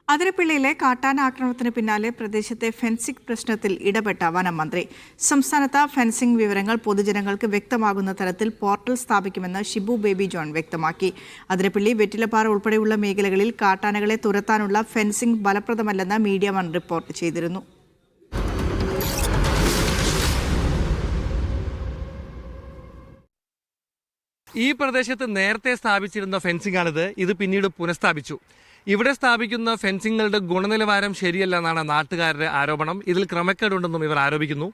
അതിരപ്പിള്ളിയിലെ കാട്ടാന ആക്രമണത്തിന് പിന്നാലെ പ്രദേശത്തെ ഫെൻസിംഗ് പ്രശ്നത്തിൽ ഇടപെട്ട വനം മന്ത്രി. സംസ്ഥാനത്ത് ഫെൻസിംഗ് വിവരങ്ങൾ പൊതുജനങ്ങൾക്ക് വ്യക്തമാകുന്ന തരത്തിൽ പോർട്ടൽ സ്ഥാപിക്കുമെന്ന് ഷിബു ബേബി ജോൺ വ്യക്തമാക്കി. അതിരപ്പിള്ളി, വെറ്റിലപ്പാറ ഉൾപ്പെടെയുള്ള മേഖലകളിൽ കാട്ടാനകളെ തുരത്താനുള്ള ഫെൻസിംഗ് ഫലപ്രദമല്ലെന്ന് മീഡിയ വൺ റിപ്പോർട്ട് ചെയ്തിരുന്നു. ഈ പ്രദേശത്ത് നേരത്തെ സ്ഥാപിച്ചിരുന്ന ഫെൻസിംഗാണിത്. ഇത് പിന്നീട് പുനഃസ്ഥാപിച്ചു. ഇവിടെ സ്ഥാപിക്കുന്ന ഫെൻസിങ്ങുകളുടെ ഗുണനിലവാരം ശരിയല്ലെന്നാണ് നാട്ടുകാരുടെ ആരോപണം. ഇതിൽ ക്രമക്കേടുണ്ടെന്നും ഇവർ ആരോപിക്കുന്നു.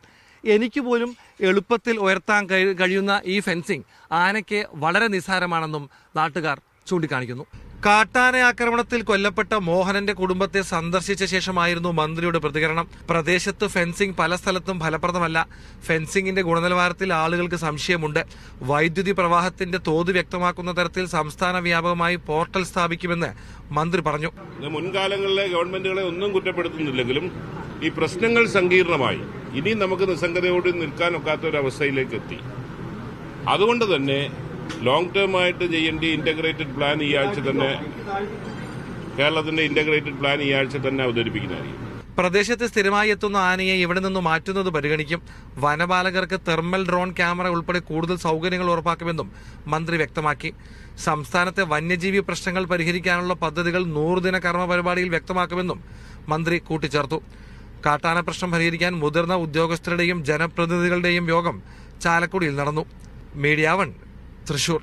എനിക്ക് പോലും എളുപ്പത്തിൽ ഉയർത്താൻ കഴിയുന്ന ഈ ഫെൻസിംഗ് ആനയ്ക്ക് വളരെ നിസ്സാരമാണെന്നും നാട്ടുകാർ ചൂണ്ടിക്കാണിക്കുന്നു. കാട്ടാന ആക്രമണത്തിൽ കൊല്ലപ്പെട്ട മോഹനന്റെ കുടുംബത്തെ സന്ദർശിച്ച ശേഷമായിരുന്നു മന്ത്രിയുടെ പ്രതികരണം. പ്രദേശത്ത് ഫെൻസിംഗ് പല സ്ഥലത്തും ഫലപ്രദമല്ല. ഫെൻസിംഗിന്റെ ഗുണനിലവാരത്തിൽ ആളുകൾക്ക് സംശയമുണ്ട്. വൈദ്യുതി പ്രവാഹത്തിന്റെ തോത് വ്യക്തമാക്കുന്ന തരത്തിൽ സംസ്ഥാന വ്യാപകമായി പോർട്ടൽ സ്ഥാപിക്കുമെന്ന് മന്ത്രി പറഞ്ഞു. മുൻകാലങ്ങളിലെ ഗവൺമെന്റുകളെ ഒന്നും കുറ്റപ്പെടുത്തുന്നില്ലെങ്കിലും ഈ പ്രശ്നങ്ങൾ സങ്കീർണമായി ഇനി നമുക്ക് നിസ്സംഗതയോട് നിൽക്കാനൊക്കാത്ത ഒരു അവസ്ഥയിലേക്ക് എത്തി. അതുകൊണ്ട് തന്നെ ലോങ് ടേം ആയിട്ട് ചെയ്യേണ്ട ഇന്റഗ്രേറ്റഡ് പ്ലാൻ ഈ ആഴ്ച തന്നെ കേരളത്തിന്റെ ഇന്റഗ്രേറ്റഡ് പ്ലാൻ ഈ ആഴ്ച തന്നെ അവതരിപ്പിക്കുന്നതായിരിക്കും. പ്രദേശത്ത് സ്ഥിരമായി എത്തുന്ന ആനയെ ഇവിടെ നിന്ന് മാറ്റുന്നത് പരിഗണിക്കും. വനപാലകർക്ക് തെർമൽ ഡ്രോൺ ക്യാമറ ഉൾപ്പെടെ കൂടുതൽ സൗകര്യങ്ങൾ ഉറപ്പാക്കുമെന്നും മന്ത്രി വ്യക്തമാക്കി. സംസ്ഥാനത്തെ വന്യജീവി പ്രശ്നങ്ങൾ പരിഹരിക്കാനുള്ള പദ്ധതികൾ 100 ദിന കർമ്മ പരിപാടിയിൽ വ്യക്തമാക്കുമെന്നും മന്ത്രി കൂട്ടിച്ചേർത്തു. കാട്ടാന പ്രശ്നം പരിഹരിക്കാൻ മുതിർന്ന ഉദ്യോഗസ്ഥരുടെയും ജനപ്രതിനിധികളുടെയും യോഗം ചാലക്കുടിയിൽ നടന്നു. Media one, Thrissur.